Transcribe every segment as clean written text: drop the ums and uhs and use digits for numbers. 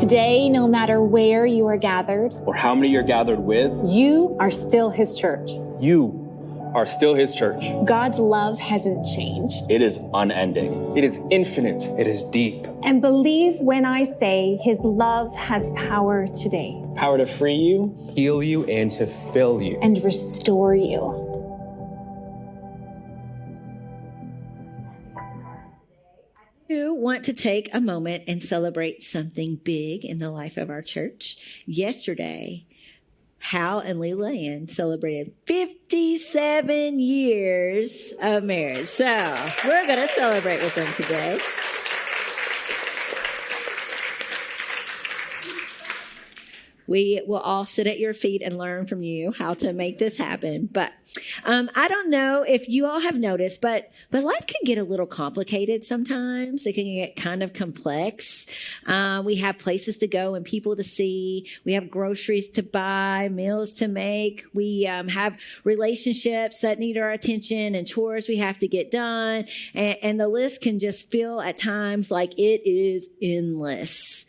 Today, no matter where you are gathered, or how many you're gathered with, you are still his church. you are still his church. God's love hasn't changed. It is unending. It is infinite. It is deep. And believe when I say his love has power today. Power to free you, Heal you and to fill you. And restore you. I want to take a moment and celebrate something big in the life of our church. Yesterday, Hal and Leila Ann celebrated 57 years of marriage. So we're going to celebrate with them today. We will all sit at your feet and learn from you how to make this happen. But I don't know if you all have noticed, but life can get a little complicated sometimes. It can get kind of complex. We have places to go and people to see. We have groceries to buy, meals to make. We have relationships that need our attention and chores we have to get done. And the list can just feel at times like it is endless.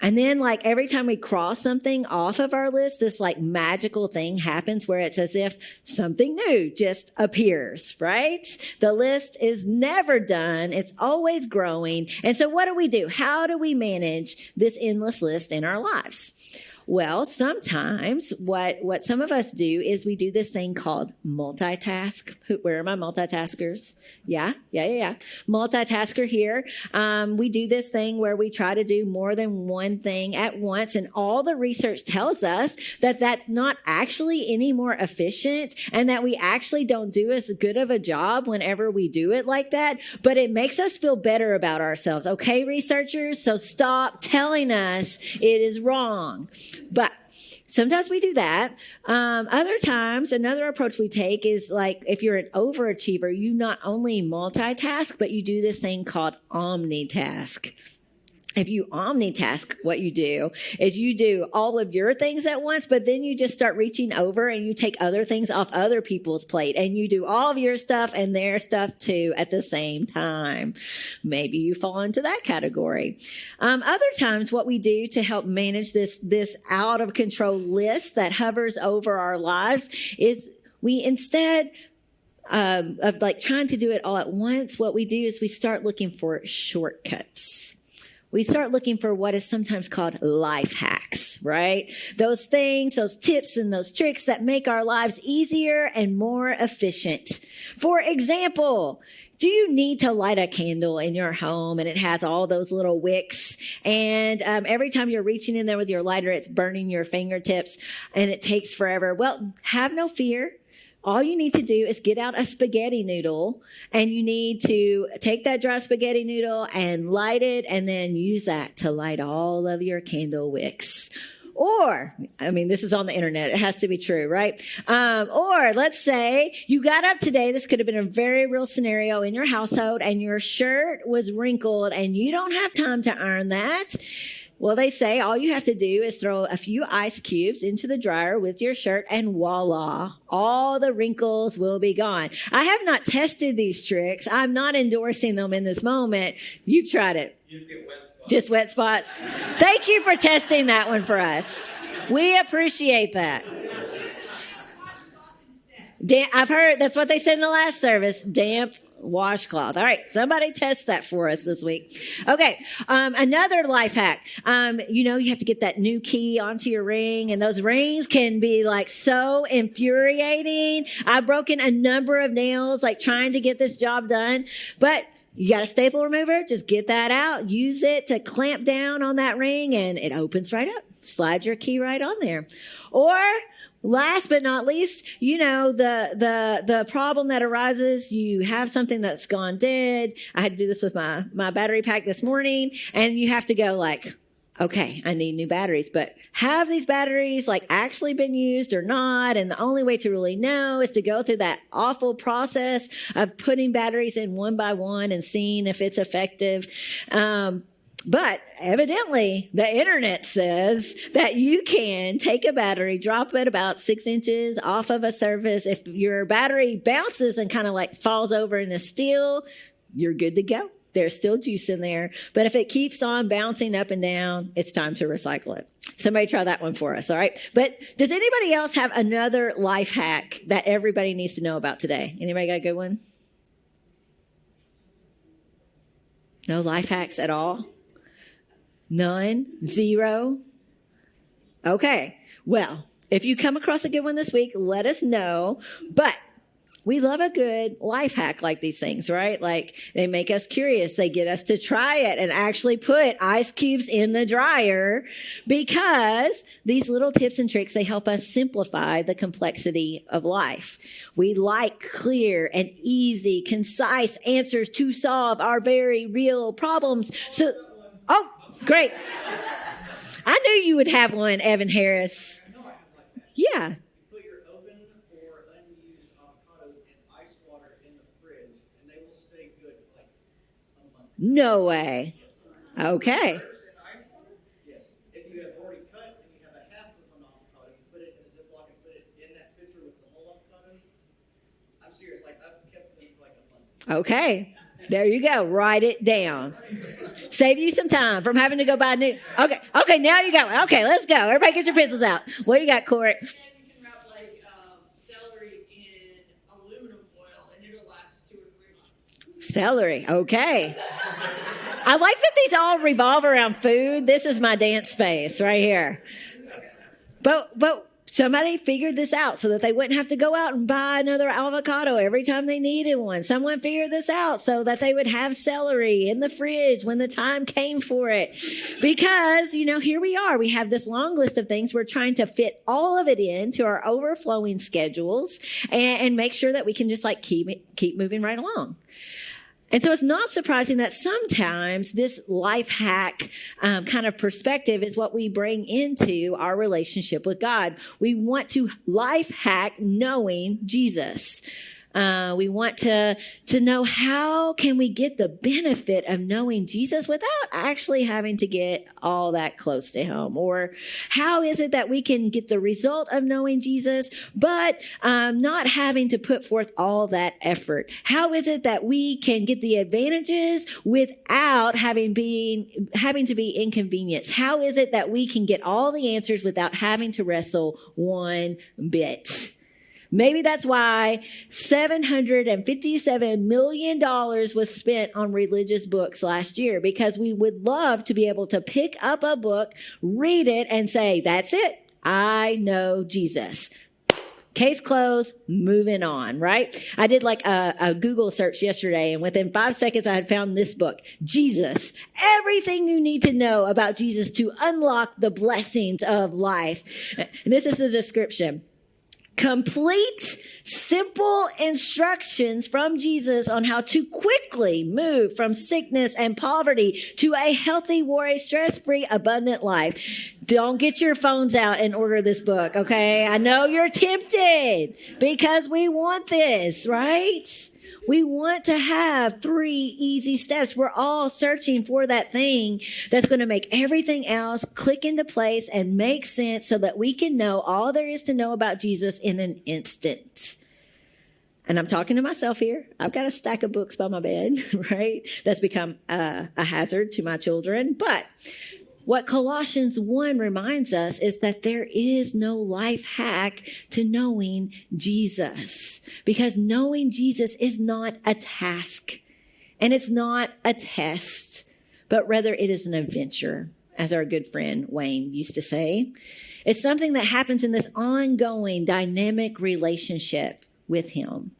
And then like every time we cross something off of our list, this like magical thing happens where it's as if something new just appears, right? The list is never done. It's always growing. And so what do? How do we manage this endless list in our lives? Well, sometimes what some of us do is we do this thing called multitask. Where are my multitaskers? Yeah. Multitasker here. We do this thing where we try to do more than one thing at once. And all the research tells us that that's not actually any more efficient and that we actually don't do as good of a job whenever we do it like that. But it makes us feel better about ourselves. Okay, researchers? So stop telling us it is wrong. But sometimes we do that. Other times, another approach we take is like if you're an overachiever, you not only multitask, but you do this thing called omnitask. If you omnitask, what you do is you do all of your things at once, but then you just start reaching over and you take other things off other people's plate and you do all of your stuff and their stuff too at the same time. Maybe you fall into that category. Other times what we do to help manage this out of control list that hovers over our lives is we instead of like trying to do it all at once, what we do is we start looking for shortcuts. We start looking for what is sometimes called life hacks, right? Those things, those tips and those tricks that make our lives easier and more efficient. For example, do you need to light a candle in your home and it has all those little wicks and every time you're reaching in there with your lighter, it's burning your fingertips and it takes forever? Well, have no fear. All you need to do is get out a spaghetti noodle and you need to take that dry spaghetti noodle and light it and then use that to light all of your candle wicks. Or, I mean, this is on the internet. It has to be true, right? Or let's say you got up today. This could have been a very real scenario in your household and your shirt was wrinkled and you don't have time to iron that. Well, they say all you have to do is throw a few ice cubes into the dryer with your shirt and voila, all the wrinkles will be gone. I have not tested these tricks. I'm not endorsing them in this moment. You've tried it. You just get wet spots. Just wet spots. Thank you for testing that one for us. We appreciate that. I've heard that's what they said in the last service, damp washcloth. All right, somebody test that for us this week. Okay, another life hack. You have to get that new key onto your ring, and those rings can be like so infuriating. I've broken a number of nails like trying to get this job done, but you got a staple remover, just get that out, use it to clamp down on that ring, and it opens right up. Slide your key right on there. Or last but not least, the problem that arises, you have something that's gone dead. I had to do this with my battery pack this morning, and you have to go like, okay, I need new batteries, but have these batteries like actually been used or not? And the only way to really know is to go through that awful process of putting batteries in one by one and seeing if it's effective. But evidently, the internet says that you can take a battery, drop it about 6 inches off of a surface. If your battery bounces and kind of like falls over in the steel, you're good to go. There's still juice in there. But if it keeps on bouncing up and down, it's time to recycle it. Somebody try that one for us, all right? But does anybody else have another life hack that everybody needs to know about today? Anybody got a good one? No life hacks at all? None? Zero? Okay. Well, if you come across a good one this week, let us know. But we love a good life hack like these things, right? Like they make us curious. They get us to try it and actually put ice cubes in the dryer because these little tips and tricks, they help us simplify the complexity of life. We like clear and easy, concise answers to solve our very real problems. So, oh, great. I knew you would have one, Evan Harris. Yeah. No way. Okay. Yes. If you have already cut and you have a half of an avocado, you put it in a Ziploc and put it in that pitcher with the whole avocado. I'm serious. Like I've kept them for like a month. Okay. There you go. Write it down. Save you some time from having to go buy new. Okay. Okay. Now you got one. Okay. Let's go. Everybody get your pencils out. What you got, Court? You can wrap like celery in aluminum foil and it'll last 2 or 3 months. Celery. Okay. I like that these all revolve around food. This is my dance space right here. But somebody figured this out so that they wouldn't have to go out and buy another avocado every time they needed one. Someone figured this out so that they would have celery in the fridge when the time came for it. Because, here we are. We have this long list of things. We're trying to fit all of it into our overflowing schedules and make sure that we can just keep moving right along. And so it's not surprising that sometimes this life hack kind of perspective is what we bring into our relationship with God. We want to life hack knowing Jesus. We want to know how can we get the benefit of knowing Jesus without actually having to get all that close to him? Or how is it that we can get the result of knowing Jesus, but not having to put forth all that effort? How is it that we can get the advantages without having to be inconvenienced? How is it that we can get all the answers without having to wrestle one bit? Maybe that's why $757 million was spent on religious books last year, because we would love to be able to pick up a book, read it, and say, that's it. I know Jesus. Case closed, moving on, right? I did a Google search yesterday, and within 5 seconds, I had found this book, Jesus. Everything you need to know about Jesus to unlock the blessings of life. And this is the description. Complete, simple instructions from Jesus on how to quickly move from sickness and poverty to a healthy, worry, stress-free, abundant life. Don't get your phones out and order this book, okay? I know you're tempted because we want this, right? We want to have 3 easy steps. We're all searching for that thing that's going to make everything else click into place and make sense so that we can know all there is to know about Jesus in an instant. And I'm talking to myself here. I've got a stack of books by my bed, right? That's become a hazard to my children. But what Colossians 1 reminds us is that there is no life hack to knowing Jesus, because knowing Jesus is not a task and it's not a test, but rather it is an adventure, as our good friend Wayne used to say. It's something that happens in this ongoing dynamic relationship with him.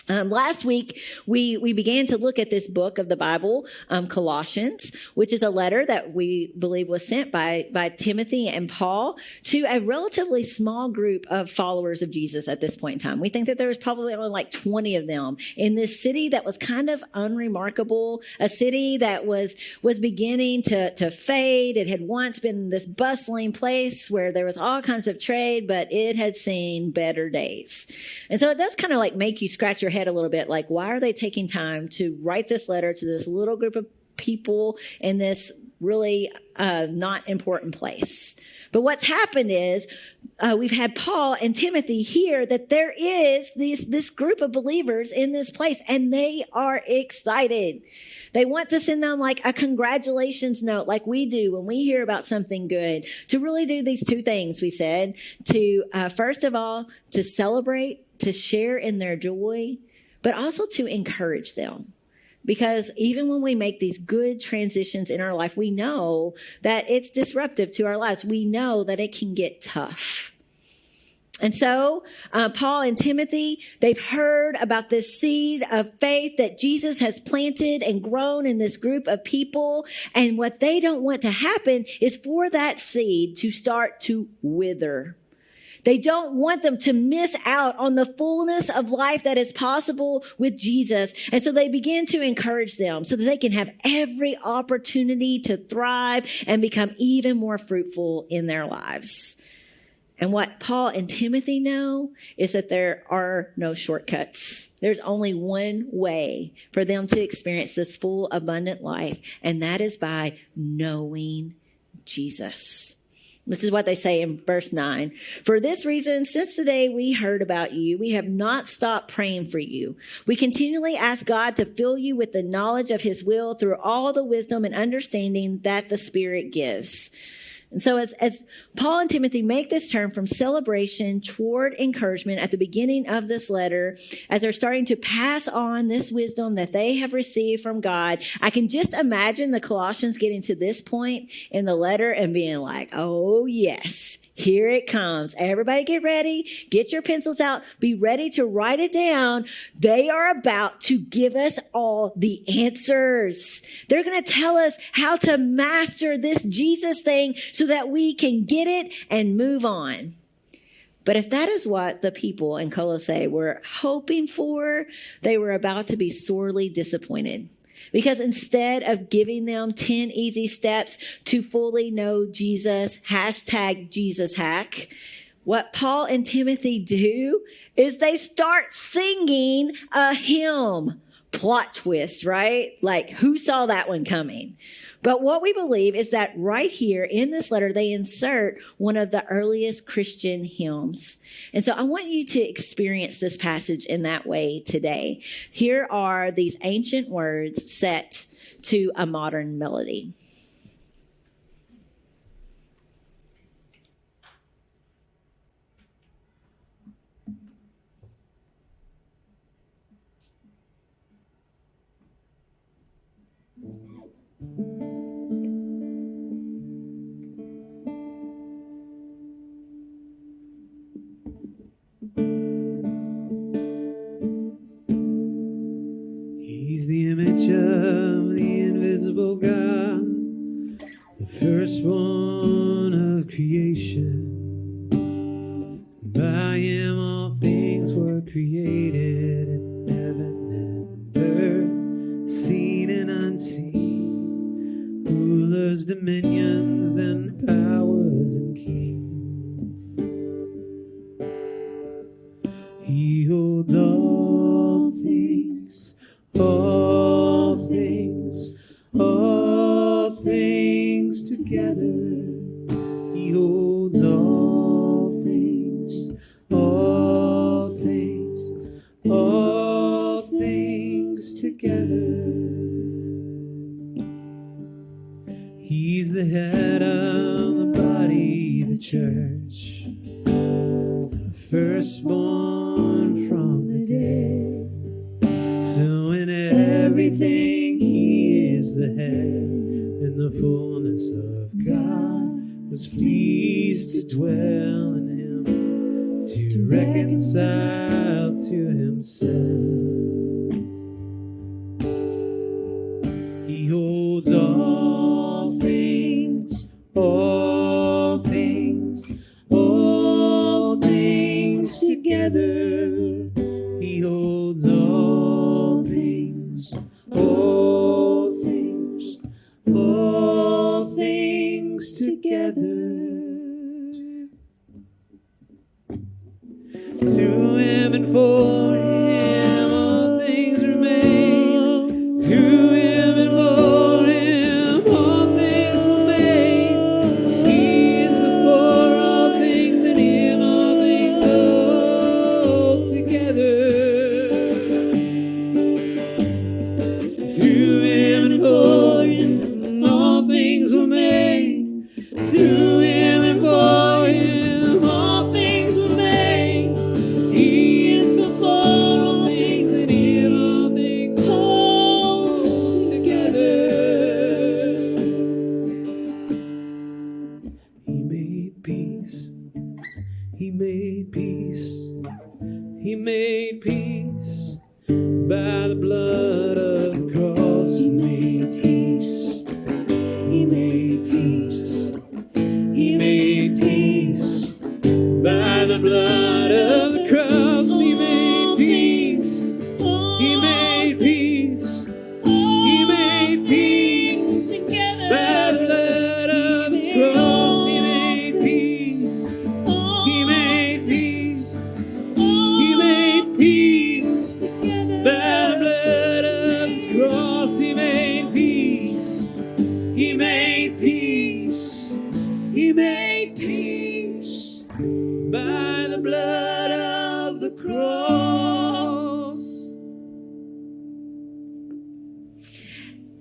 Last week, we began to look at this book of the Bible, Colossians, which is a letter that we believe was sent by Timothy and Paul to a relatively small group of followers of Jesus at this point in time. We think that there was probably only 20 of them in this city that was kind of unremarkable, a city that was beginning to fade. It had once been this bustling place where there was all kinds of trade, but it had seen better days. And so it does kind of make you scratch your head a little bit, why are they taking time to write this letter to this little group of people in this really not important place? But what's happened is we've had Paul and Timothy hear that there is this group of believers in this place, and they are excited. They want to send them like a congratulations note, like we do when we hear about something good, to really do these two things, we said, to first of all, to celebrate, to share in their joy, but also to encourage them. Because even when we make these good transitions in our life, we know that it's disruptive to our lives. We know that it can get tough. And so Paul and Timothy, they've heard about this seed of faith that Jesus has planted and grown in this group of people. And what they don't want to happen is for that seed to start to wither. They don't want them to miss out on the fullness of life that is possible with Jesus. And so they begin to encourage them so that they can have every opportunity to thrive and become even more fruitful in their lives. And what Paul and Timothy know is that there are no shortcuts. There's only one way for them to experience this full, abundant life, and that is by knowing Jesus. This is what they say in verse 9. For this reason, since the day we heard about you, we have not stopped praying for you. We continually ask God to fill you with the knowledge of his will through all the wisdom and understanding that the Spirit gives. And so as Paul and Timothy make this turn from celebration toward encouragement at the beginning of this letter, as they're starting to pass on this wisdom that they have received from God, I can just imagine the Colossians getting to this point in the letter and being like, oh yes, here it comes. Everybody get ready. Get your pencils out. Be ready to write it down. They are about to give us all the answers. They're going to tell us how to master this Jesus thing so that we can get it and move on. But if that is what the people in Colossae were hoping for, they were about to be sorely disappointed. Because instead of giving them 10 easy steps to fully know Jesus, #JesusHack, what Paul and Timothy do is they start singing a hymn. Plot twist, right? Like, who saw that one coming? But what we believe is that right here in this letter, they insert one of the earliest Christian hymns. And so I want you to experience this passage in that way today. Here are these ancient words set to a modern melody. He's the image of the invisible God, the firstborn of creation. By him all things were created in heaven and earth, seen and unseen, rulers, dominions, and powers and kings. He holds all things, all things together. He holds all things together. He's the head of the body, the church, the firstborn from the dead. So in everything he is the head, and the fullness of God was pleased to dwell in him, to reconcile to himself. He holds all things together. He holds all things together. Through him and for him,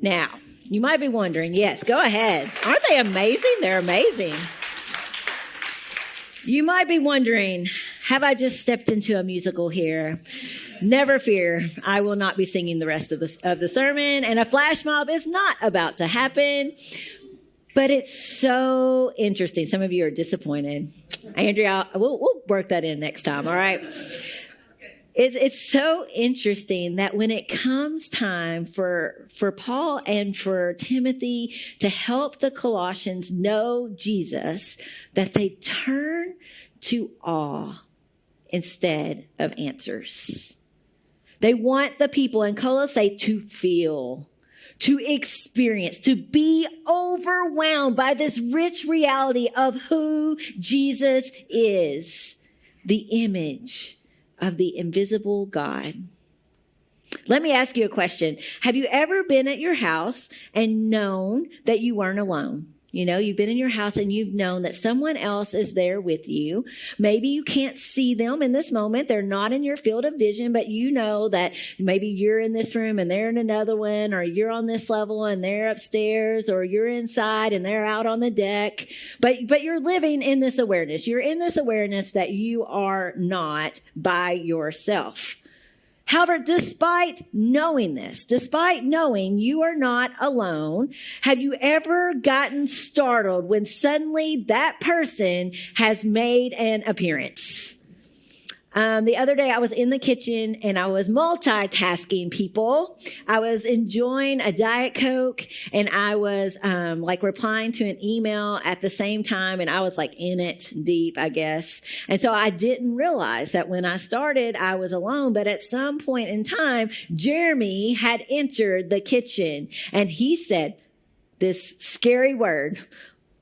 Now, you might be wondering, yes, go ahead. Aren't they amazing? They're amazing. You might be wondering, have I just stepped into a musical here? Never fear, I will not be singing the rest of the sermon, and a flash mob is not about to happen. But it's so interesting. Some of you are disappointed. Andrea, we'll work that in next time, all right? It's so interesting that when it comes time for Paul and for Timothy to help the Colossians know Jesus, that they turn to awe instead of answers. They want the people in Colossae to feel, to experience, to be overwhelmed by this rich reality of who Jesus is, the image of the invisible God. Let me ask you a question. Have you ever been at your house and known that you weren't alone? You know, you've been in your house and you've known that someone else is there with you. Maybe you can't see them in this moment. They're not in your field of vision, but you know that maybe you're in this room and they're in another one, or you're on this level and they're upstairs, or you're inside and they're out on the deck. But you're living in this awareness. You're in this awareness that you are not by yourself. However, despite knowing this, despite knowing you are not alone, have you ever gotten startled when suddenly that person has made an appearance? The other day I was in the kitchen and I was multitasking, people. I was enjoying a Diet Coke and I was replying to an email at the same time, and I was like in it deep, I guess. And so I didn't realize that when I started, I was alone. But at some point in time, Jeremy had entered the kitchen and he said this scary word,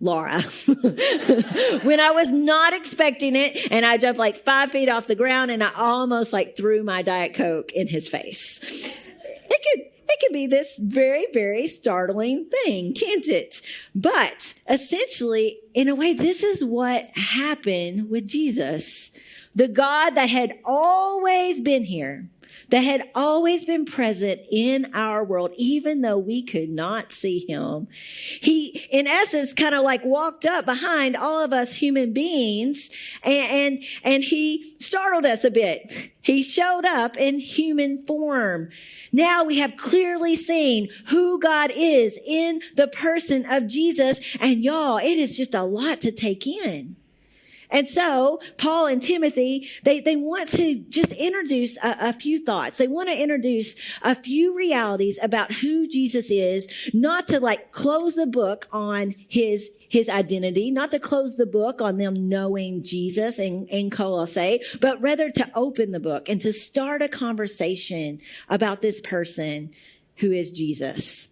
Laura, when I was not expecting it, and I jumped like 5 feet off the ground and I almost threw my Diet Coke in his face. It could be this very, very startling thing, can't it? But essentially, in a way, this is what happened with Jesus. The God that had always been here, that had always been present in our world, even though we could not see him. He, in essence, kind of walked up behind all of us human beings and he startled us a bit. He showed up in human form. Now we have clearly seen who God is in the person of Jesus. And y'all, it is just a lot to take in. And so Paul and Timothy, they want to just introduce a few thoughts. They want to introduce a few realities about who Jesus is, not to close the book on his identity, not to close the book on them knowing Jesus in Colossae, but rather to open the book and to start a conversation about this person who is Jesus.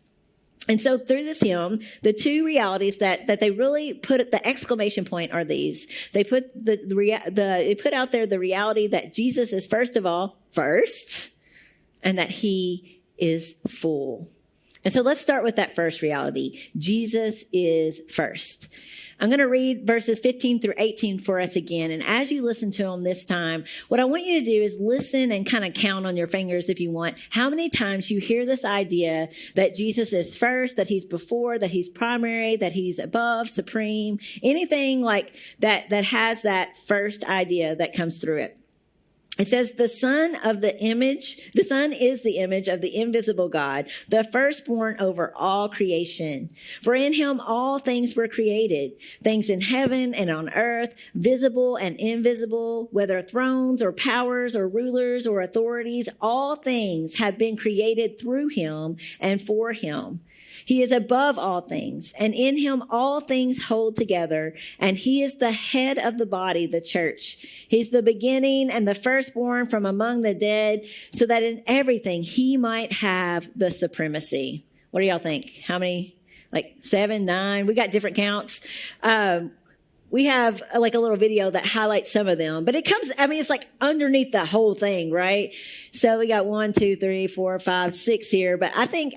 And so through this hymn, the two realities that they really put at the exclamation point are these. They put they put out there the reality that Jesus is first of all first, and that he is full. And so let's start with that first reality. Jesus is first. I'm going to read verses 15 through 18 for us again. And as you listen to them this time, what I want you to do is listen and kind of count on your fingers if you want how many times you hear this idea that Jesus is first, that he's before, that he's primary, that he's above, supreme, anything like that has that first idea that comes through it. It says, the Son is the image of the invisible God, the firstborn over all creation. For in him all things were created, things in heaven and on earth, visible and invisible, whether thrones or powers or rulers or authorities, all things have been created through him and for him. He is above all things, and in him all things hold together, and he is the head of the body, the church. He's the beginning and the firstborn from among the dead, so that in everything he might have the supremacy. What do y'all think? How many? 7, 9? We got different counts. We have a little video that highlights some of them, but it's underneath the whole thing, right? So we got 1, 2, 3, 4, 5, 6 here, but I think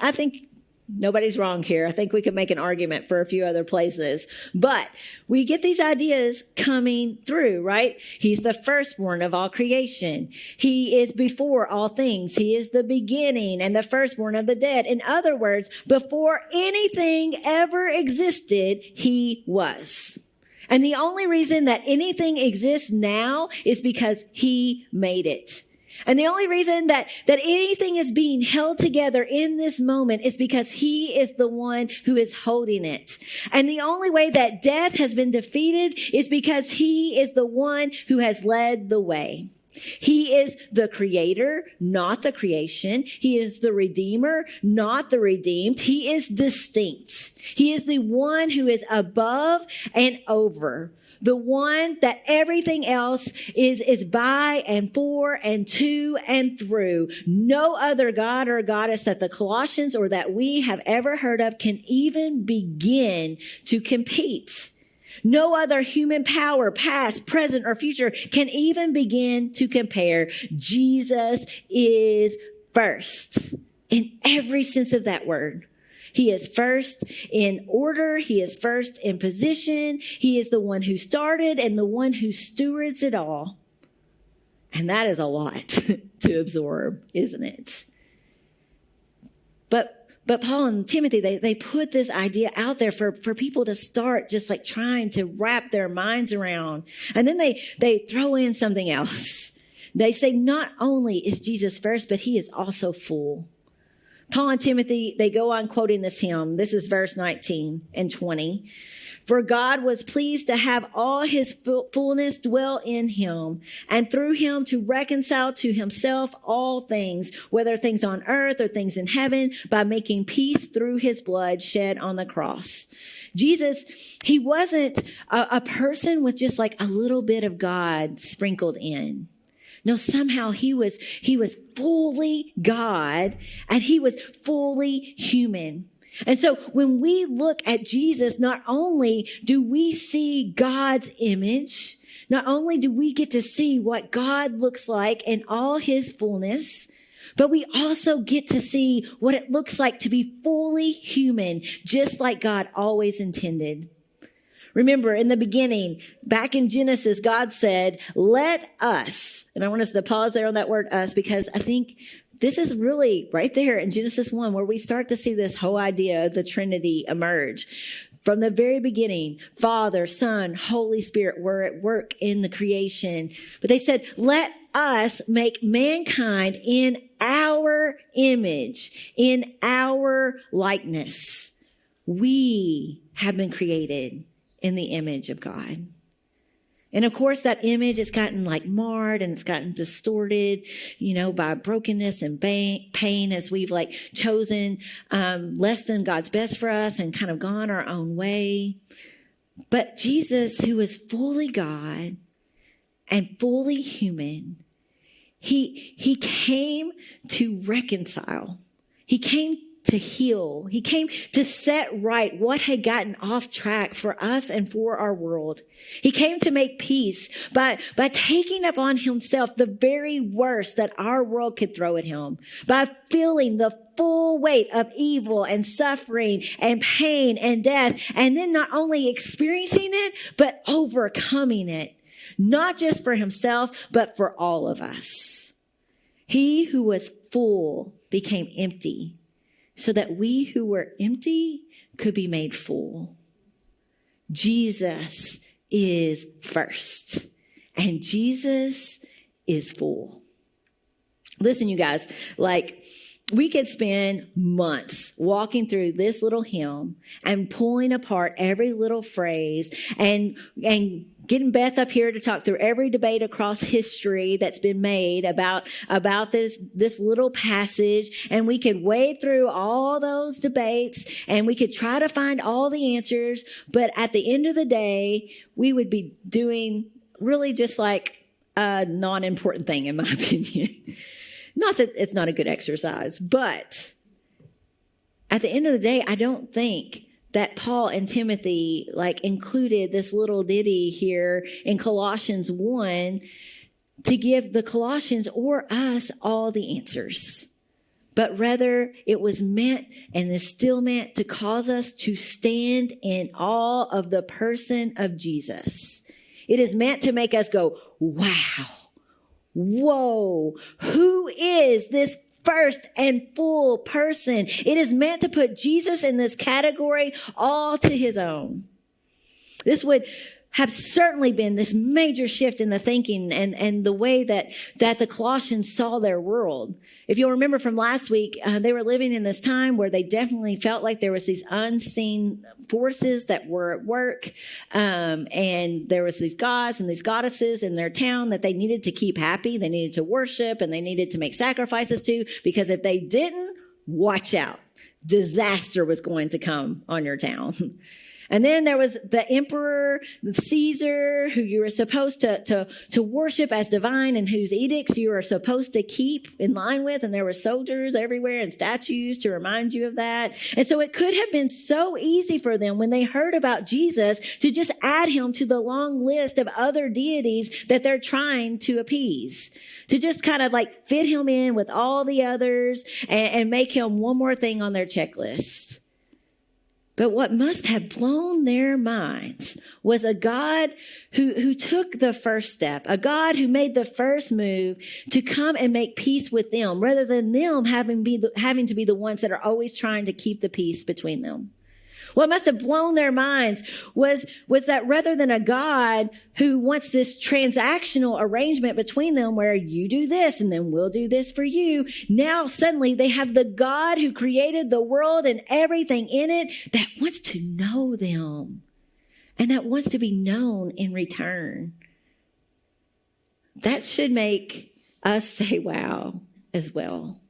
Nobody's wrong here. I think we could make an argument for a few other places. But we get these ideas coming through, right? He's the firstborn of all creation. He is before all things. He is the beginning and the firstborn of the dead. In other words, before anything ever existed, he was. And the only reason that anything exists now is because he made it. And the only reason that anything is being held together in this moment is because he is the one who is holding it. And the only way that death has been defeated is because he is the one who has led the way. He is the creator, not the creation. He is the redeemer, not the redeemed. He is distinct. He is the one who is above and over. The one that everything else is by and for and to and through. No other god or goddess that the Colossians or that we have ever heard of can even begin to compete. No other human power, past, present, or future, can even begin to compare. Jesus is first in every sense of that word. He is first in order. He is first in position. He is the one who started and the one who stewards it all. And that is a lot to absorb, isn't it? But Paul and Timothy, they put this idea out there for people to start just like trying to wrap their minds around. And then they throw in something else. They say not only is Jesus first, but he is also full. Paul and Timothy, they go on quoting this hymn. This is verse 19 and 20. For God was pleased to have all his fullness dwell in him, and through him to reconcile to himself all things, whether things on earth or things in heaven, by making peace through his blood shed on the cross. Jesus, he wasn't a person with just like a little bit of God sprinkled in. No, somehow he was fully God and he was fully human. And so when we look at Jesus, not only do we see God's image, not only do we get to see what God looks like in all his fullness, but we also get to see what it looks like to be fully human, just like God always intended. Remember, in the beginning, back in Genesis, God said, let us, and I want us to pause there on that word us, because I think this is really right there in Genesis 1 where we start to see this whole idea of the Trinity emerge. From the very beginning, Father, Son, Holy Spirit were at work in the creation. But they said, let us make mankind in our image, in our likeness. We have been created in the image of God. And of course, that image has gotten like marred and it's gotten distorted, by brokenness and pain as we've like chosen less than God's best for us and kind of gone our own way. But Jesus, who is fully God and fully human, he came to reconcile. He came to heal. He came to set right what had gotten off track for us and for our world. He came to make peace by taking upon himself the very worst that our world could throw at him, by feeling the full weight of evil and suffering and pain and death, and then not only experiencing it, but overcoming it, not just for himself, but for all of us. He who was full became empty, so that we who were empty could be made full. Jesus is first, and Jesus is full. Listen, you guys, we could spend months walking through this little hymn and pulling apart every little phrase and getting Beth up here to talk through every debate across history that's been made about this little passage. And we could wade through all those debates and we could try to find all the answers. But at the end of the day, we would be doing really just like a non-important thing, in my opinion. Not that it's not a good exercise, but at the end of the day, I don't think that Paul and Timothy included this little ditty here in Colossians 1 to give the Colossians or us all the answers. but rather it was meant and is still meant to cause us to stand in awe of the person of Jesus. It is meant to make us go, wow, whoa, who is this first and full person? It is meant to put Jesus in this category all to his own. This would have certainly been this major shift in the thinking and the way that the Colossians saw their world. If you'll remember from last week, they were living in this time where they definitely felt like there was these unseen forces that were at work, and there was these gods and these goddesses in their town that they needed to keep happy, they needed to worship, and they needed to make sacrifices to, because if they didn't, watch out. Disaster was going to come on your town. And then there was the emperor, the Caesar, who you were supposed to worship as divine and whose edicts you were supposed to keep in line with. And there were soldiers everywhere and statues to remind you of that. And so it could have been so easy for them when they heard about Jesus to just add him to the long list of other deities that they're trying to appease, to just kind of like fit him in with all the others and make him one more thing on their checklist. But what must have blown their minds was a God who took the first step, a God who made the first move to come and make peace with them, rather than them having to be the ones that are always trying to keep the peace between them. What must have blown their minds was that rather than a God who wants this transactional arrangement between them where you do this and then we'll do this for you, now suddenly they have the God who created the world and everything in it that wants to know them and that wants to be known in return. That should make us say wow as well.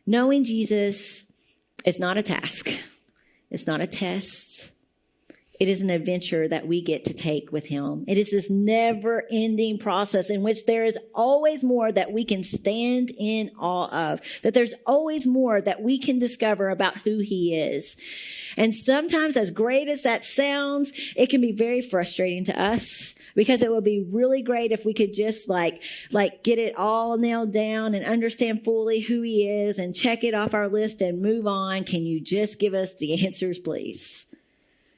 Knowing Jesus is not a task. It's not a test. It is an adventure that we get to take with him. It is this never-ending process in which there is always more that we can stand in awe of, that there's always more that we can discover about who he is. And sometimes, as great as that sounds, it can be very frustrating to us, because it would be really great if we could just like get it all nailed down and understand fully who he is and check it off our list and move on. Can you just give us the answers, please?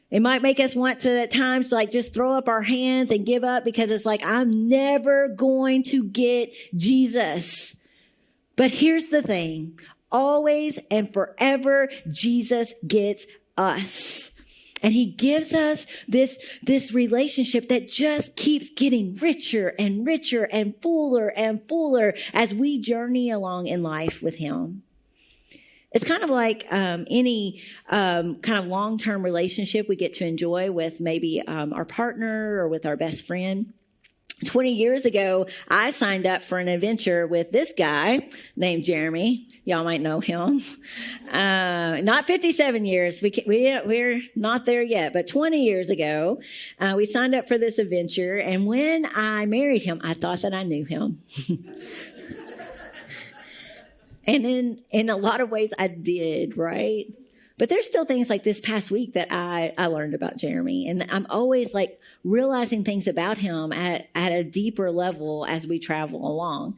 It might make us want to at times like just throw up our hands and give up, because it's like, I'm never going to get Jesus. But here's the thing. Always and forever, Jesus gets us. And he gives us this relationship that just keeps getting richer and richer and fuller as we journey along in life with him. It's kind of like any kind of long-term relationship we get to enjoy with maybe our partner or with our best friend. 20 years ago, I signed up for an adventure with this guy named Jeremy. Y'all might know him. Not 57 years. We're not there yet. But 20 years ago, we signed up for this adventure. And when I married him, I thought that I knew him. And in a lot of ways, I did, right? But there's still things like this past week that I learned about Jeremy. And I'm always like realizing things about him at a deeper level as we travel along.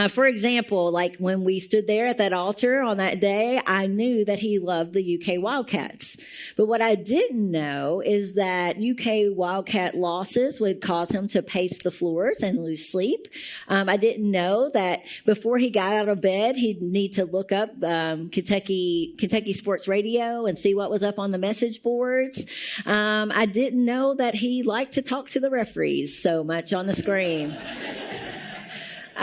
For example, like when we stood there at that altar on that day, I knew that he loved the UK Wildcats. But what I didn't know is that UK Wildcat losses would cause him to pace the floors and lose sleep. I didn't know that before he got out of bed, he'd need to look up Kentucky Sports Radio and see what was up on the message boards. I didn't know that he liked to talk to the referees so much on the screen.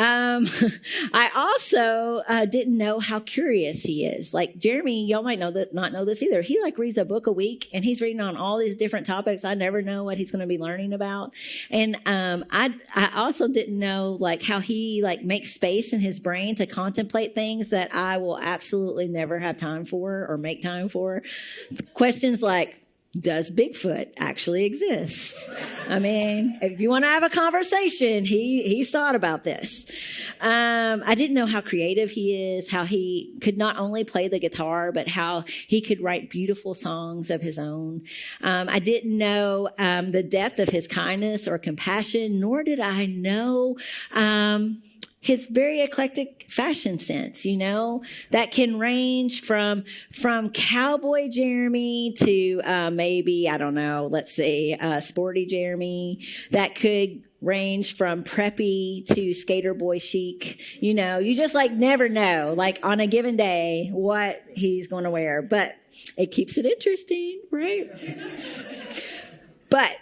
I also didn't know how curious he is. Like Jeremy, y'all might not know this either. He like reads a book a week, and he's reading on all these different topics. I never know what he's going to be learning about. And I also didn't know like how he like makes space in his brain to contemplate things that I will absolutely never have time for or make time for. Questions like, does Bigfoot actually exist? I mean, if you want to have a conversation, he's thought about this. I didn't know how creative he is, how he could not only play the guitar, but how he could write beautiful songs of his own. I didn't know the depth of his kindness or compassion, nor did I know his very eclectic fashion sense, that can range from cowboy Jeremy to maybe, I don't know, let's see, sporty Jeremy. That could range from preppy to skater boy chic. You just never know, on a given day, what he's going to wear. But it keeps it interesting, right? But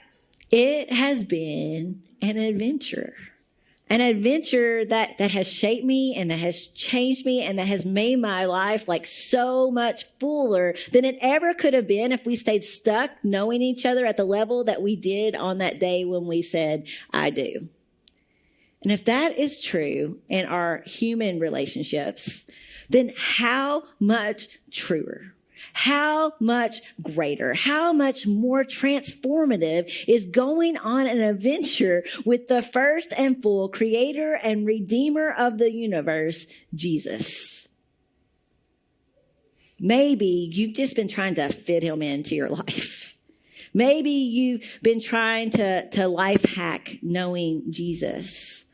it has been an adventure. An adventure that has shaped me and that has changed me and that has made my life so much fuller than it ever could have been if we stayed stuck knowing each other at the level that we did on that day when we said, I do. And if that is true in our human relationships, then how much truer, how much greater, how much more transformative is going on an adventure with the first and full creator and redeemer of the universe, Jesus. Maybe you've just been trying to fit him into your life. Maybe you've been trying to life hack knowing Jesus.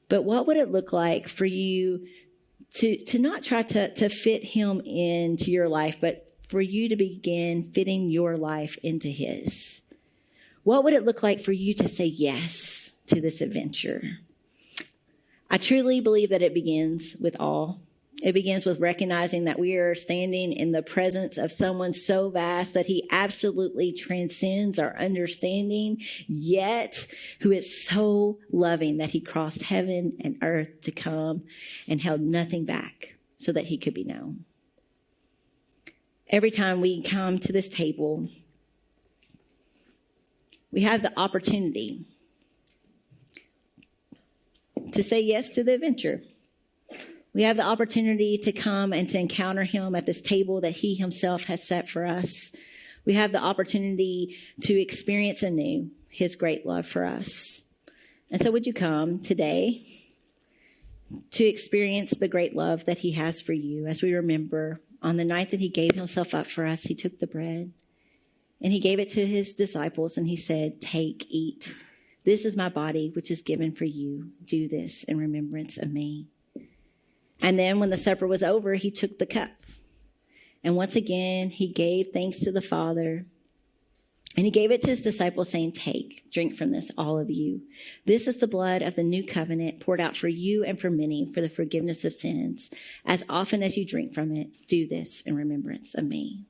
But what would it look like for you to not try to fit him into your life, but for you to begin fitting your life into his? What would it look like for you to say yes to this adventure? I truly believe that it begins with awe. It begins with recognizing that we are standing in the presence of someone so vast that he absolutely transcends our understanding, yet who is so loving that he crossed heaven and earth to come and held nothing back so that he could be known. Every time we come to this table, we have the opportunity to say yes to the adventure. We have the opportunity to come and to encounter him at this table that he himself has set for us. We have the opportunity to experience anew his great love for us. And so would you come today to experience the great love that he has for you? As we remember, on the night that he gave himself up for us, he took the bread and he gave it to his disciples and he said, "Take, eat. This is my body, which is given for you. Do this in remembrance of me." And then when the supper was over, he took the cup. And once again, he gave thanks to the Father. And he gave it to his disciples saying, "Take, drink from this, all of you. This is the blood of the new covenant poured out for you and for many for the forgiveness of sins. As often as you drink from it, do this in remembrance of me."